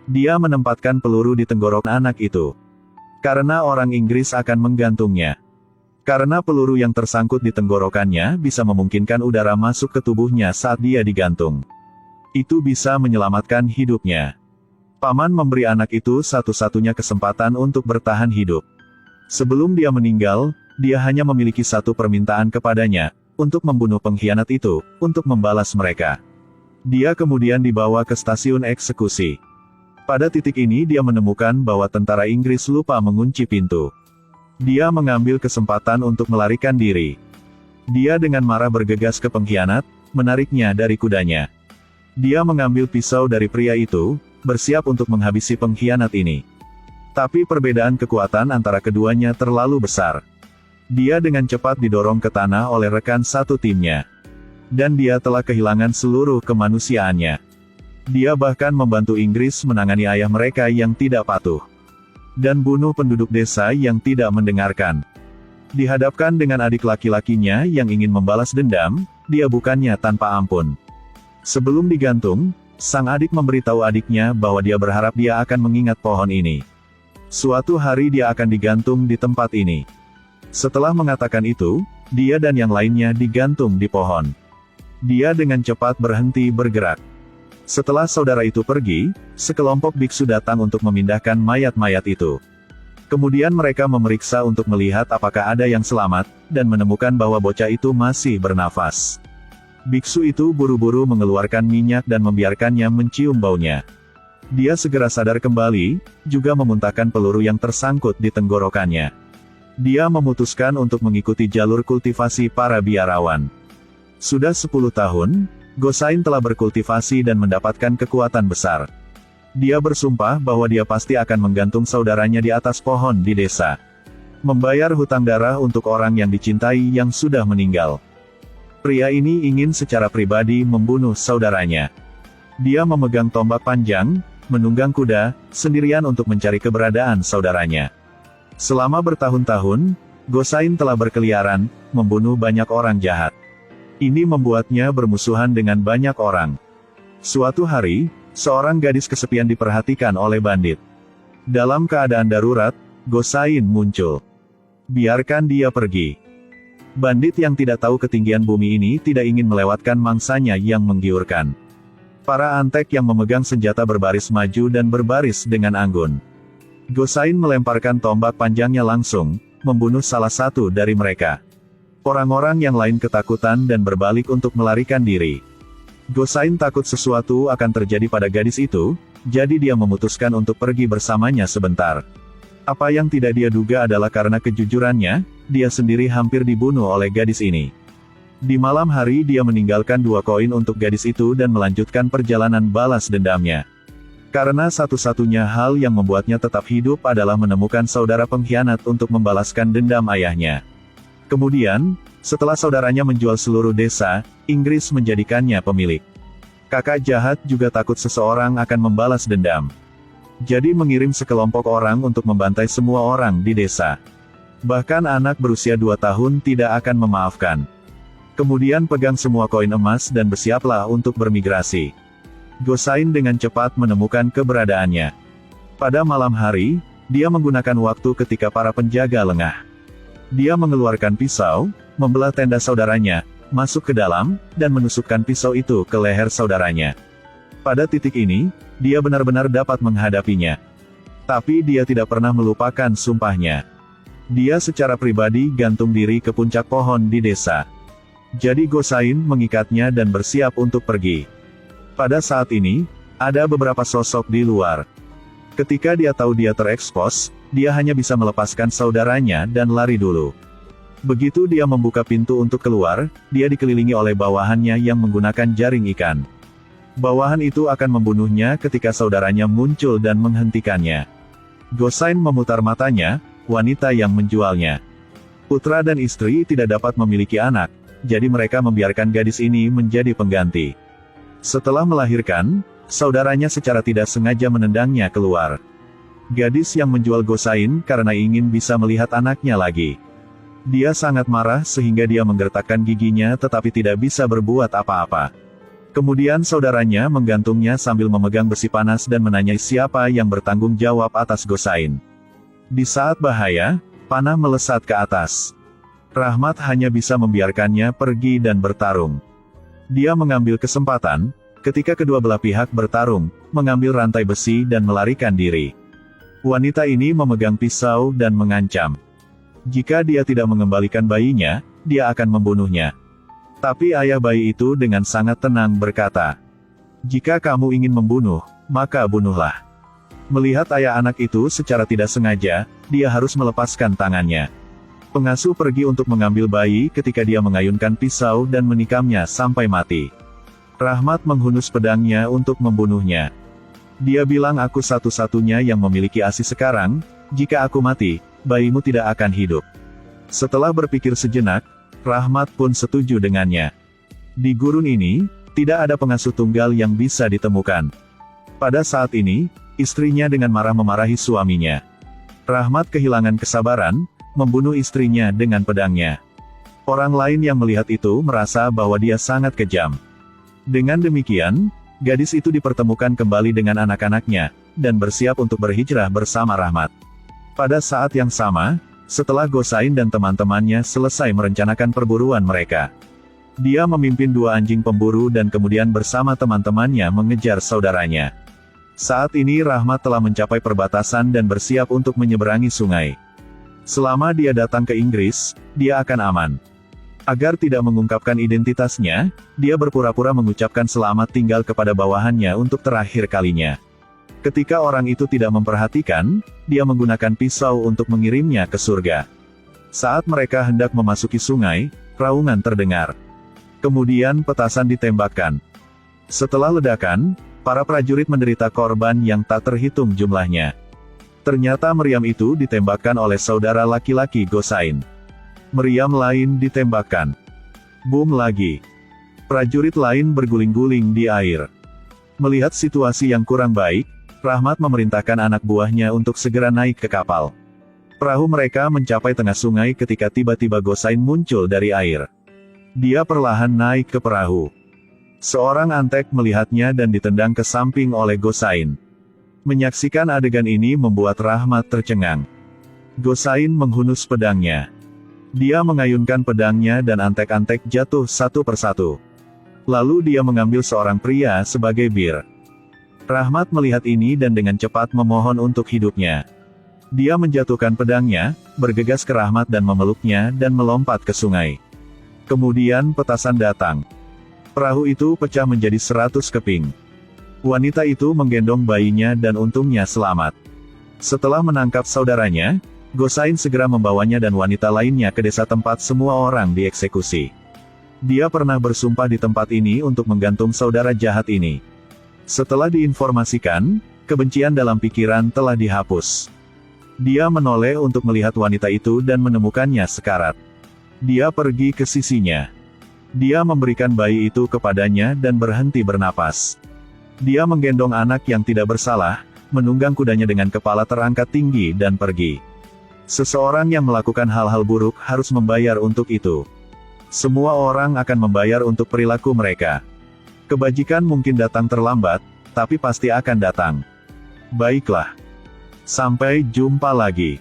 Dia menempatkan peluru di tenggorokan anak itu. Karena orang Inggris akan menggantungnya. Karena peluru yang tersangkut di tenggorokannya bisa memungkinkan udara masuk ke tubuhnya saat dia digantung. Itu bisa menyelamatkan hidupnya. Paman memberi anak itu satu-satunya kesempatan untuk bertahan hidup. Sebelum dia meninggal, dia hanya memiliki satu permintaan kepadanya, untuk membunuh pengkhianat itu, untuk membalas mereka. Dia kemudian dibawa ke stasiun eksekusi. Pada titik ini dia menemukan bahwa tentara Inggris lupa mengunci pintu. Dia mengambil kesempatan untuk melarikan diri. Dia dengan marah bergegas ke pengkhianat, menariknya dari kudanya. Dia mengambil pisau dari pria itu, bersiap untuk menghabisi pengkhianat ini. Tapi perbedaan kekuatan antara keduanya terlalu besar. Dia dengan cepat didorong ke tanah oleh rekan satu timnya. Dan dia telah kehilangan seluruh kemanusiaannya. Dia bahkan membantu Inggris menangani ayah mereka yang tidak patuh. Dan bunuh penduduk desa yang tidak mendengarkan. Dihadapkan dengan adik laki-lakinya yang ingin membalas dendam, dia bukannya tanpa ampun. Sebelum digantung, sang adik memberitahu adiknya bahwa dia berharap dia akan mengingat pohon ini. Suatu hari dia akan digantung di tempat ini. Setelah mengatakan itu, dia dan yang lainnya digantung di pohon. Dia dengan cepat berhenti bergerak. Setelah saudara itu pergi, sekelompok biksu datang untuk memindahkan mayat-mayat itu. Kemudian mereka memeriksa untuk melihat apakah ada yang selamat, dan menemukan bahwa bocah itu masih bernafas. Biksu itu buru-buru mengeluarkan minyak dan membiarkannya mencium baunya. Dia segera sadar kembali, juga memuntahkan peluru yang tersangkut di tenggorokannya. Dia memutuskan untuk mengikuti jalur kultivasi para biarawan. Sudah 10 tahun, Gosain telah berkultivasi dan mendapatkan kekuatan besar. Dia bersumpah bahwa dia pasti akan menggantung saudaranya di atas pohon di desa. Membayar hutang darah untuk orang yang dicintai yang sudah meninggal. Pria ini ingin secara pribadi membunuh saudaranya. Dia memegang tombak panjang, menunggang kuda, sendirian untuk mencari keberadaan saudaranya. Selama bertahun-tahun, Gosain telah berkeliaran, membunuh banyak orang jahat. Ini membuatnya bermusuhan dengan banyak orang. Suatu hari, seorang gadis kesepian diperhatikan oleh bandit. Dalam keadaan darurat, Gosain muncul. Biarkan dia pergi. Bandit yang tidak tahu ketinggian bumi ini tidak ingin melewatkan mangsanya yang menggiurkan. Para antek yang memegang senjata berbaris maju dan berbaris dengan anggun. Gosain melemparkan tombak panjangnya langsung, membunuh salah satu dari mereka. Orang-orang yang lain ketakutan dan berbalik untuk melarikan diri. Gosain takut sesuatu akan terjadi pada gadis itu, jadi dia memutuskan untuk pergi bersamanya sebentar. Apa yang tidak dia duga adalah karena kejujurannya, dia sendiri hampir dibunuh oleh gadis ini. Di malam hari dia meninggalkan 2 koin untuk gadis itu dan melanjutkan perjalanan balas dendamnya. Karena satu-satunya hal yang membuatnya tetap hidup adalah menemukan saudara pengkhianat untuk membalaskan dendam ayahnya. Kemudian, setelah saudaranya menjual seluruh desa, Inggris menjadikannya pemilik. Kakak jahat juga takut seseorang akan membalas dendam. Jadi mengirim sekelompok orang untuk membantai semua orang di desa. Bahkan anak berusia 2 tahun tidak akan memaafkan. Kemudian pegang semua koin emas dan bersiaplah untuk bermigrasi. Gosain dengan cepat menemukan keberadaannya. Pada malam hari, dia menggunakan waktu ketika para penjaga lengah. Dia mengeluarkan pisau, membelah tenda saudaranya, masuk ke dalam, dan menusukkan pisau itu ke leher saudaranya. Pada titik ini, dia benar-benar dapat menghadapinya. Tapi dia tidak pernah melupakan sumpahnya. Dia secara pribadi gantung diri ke puncak pohon di desa. Jadi Gosain mengikatnya dan bersiap untuk pergi. Pada saat ini, ada beberapa sosok di luar. Ketika dia tahu dia terekspos, dia hanya bisa melepaskan saudaranya dan lari dulu. Begitu dia membuka pintu untuk keluar, dia dikelilingi oleh bawahannya yang menggunakan jaring ikan. Bawahan itu akan membunuhnya ketika saudaranya muncul dan menghentikannya. Gosain memutar matanya, wanita yang menjualnya. Putra dan istri tidak dapat memiliki anak, jadi mereka membiarkan gadis ini menjadi pengganti. Setelah melahirkan, saudaranya secara tidak sengaja menendangnya keluar. Gadis yang menjual Gosain karena ingin bisa melihat anaknya lagi. Dia sangat marah sehingga dia menggertakkan giginya tetapi tidak bisa berbuat apa-apa. Kemudian saudaranya menggantungnya sambil memegang besi panas dan menanyai siapa yang bertanggung jawab atas Gosain. Di saat bahaya, panah melesat ke atas. Rahmat hanya bisa membiarkannya pergi dan bertarung. Dia mengambil kesempatan, ketika kedua belah pihak bertarung, mengambil rantai besi dan melarikan diri. Wanita ini memegang pisau dan mengancam. Jika dia tidak mengembalikan bayinya, dia akan membunuhnya. Tapi ayah bayi itu dengan sangat tenang berkata, "Jika kamu ingin membunuh, maka bunuhlah." Melihat ayah anak itu secara tidak sengaja, dia harus melepaskan tangannya. Pengasuh pergi untuk mengambil bayi ketika dia mengayunkan pisau dan menikamnya sampai mati. Rahmat menghunus pedangnya untuk membunuhnya. Dia bilang, "Aku satu-satunya yang memiliki ASI sekarang, jika aku mati, bayimu tidak akan hidup." Setelah berpikir sejenak, Rahmat pun setuju dengannya. Di gurun ini, tidak ada pengasuh tunggal yang bisa ditemukan. Pada saat ini, istrinya dengan marah memarahi suaminya. Rahmat kehilangan kesabaran, membunuh istrinya dengan pedangnya. Orang lain yang melihat itu merasa bahwa dia sangat kejam. Dengan demikian, gadis itu dipertemukan kembali dengan anak-anaknya, dan bersiap untuk berhijrah bersama Rahmat. Pada saat yang sama, setelah Gosain dan teman-temannya selesai merencanakan perburuan mereka, dia memimpin 2 anjing pemburu dan kemudian bersama teman-temannya mengejar saudaranya. Saat ini Rahmat telah mencapai perbatasan dan bersiap untuk menyeberangi sungai. Selama dia datang ke Inggris, dia akan aman. Agar tidak mengungkapkan identitasnya, dia berpura-pura mengucapkan selamat tinggal kepada bawahannya untuk terakhir kalinya. Ketika orang itu tidak memperhatikan, dia menggunakan pisau untuk mengirimnya ke surga. Saat mereka hendak memasuki sungai, raungan terdengar. Kemudian petasan ditembakkan. Setelah ledakan, para prajurit menderita korban yang tak terhitung jumlahnya. Ternyata meriam itu ditembakkan oleh saudara laki-laki Gosain. Meriam lain ditembakkan. Boom lagi. Prajurit lain berguling-guling di air. Melihat situasi yang kurang baik, Rahmat memerintahkan anak buahnya untuk segera naik ke kapal. Perahu mereka mencapai tengah sungai ketika tiba-tiba Gosain muncul dari air. Dia perlahan naik ke perahu. Seorang antek melihatnya dan ditendang ke samping oleh Gosain. Menyaksikan adegan ini membuat Rahmat tercengang. Gosain menghunus pedangnya. Dia mengayunkan pedangnya dan antek-antek jatuh satu persatu. Lalu dia mengambil seorang pria sebagai bir. Rahmat melihat ini dan dengan cepat memohon untuk hidupnya. Dia menjatuhkan pedangnya, bergegas ke Rahmat dan memeluknya dan melompat ke sungai. Kemudian petasan datang. Perahu itu pecah menjadi 100 keping. Wanita itu menggendong bayinya dan untungnya selamat. Setelah menangkap saudaranya, Gosain segera membawanya dan wanita lainnya ke desa tempat semua orang dieksekusi. Dia pernah bersumpah di tempat ini untuk menggantung saudara jahat ini. Setelah diinformasikan, kebencian dalam pikiran telah dihapus. Dia menoleh untuk melihat wanita itu dan menemukannya sekarat. Dia pergi ke sisinya. Dia memberikan bayi itu kepadanya dan berhenti bernapas. Dia menggendong anak yang tidak bersalah, menunggang kudanya dengan kepala terangkat tinggi dan pergi. Seseorang yang melakukan hal-hal buruk harus membayar untuk itu. Semua orang akan membayar untuk perilaku mereka. Kebajikan mungkin datang terlambat, tapi pasti akan datang. Baiklah. Sampai jumpa lagi.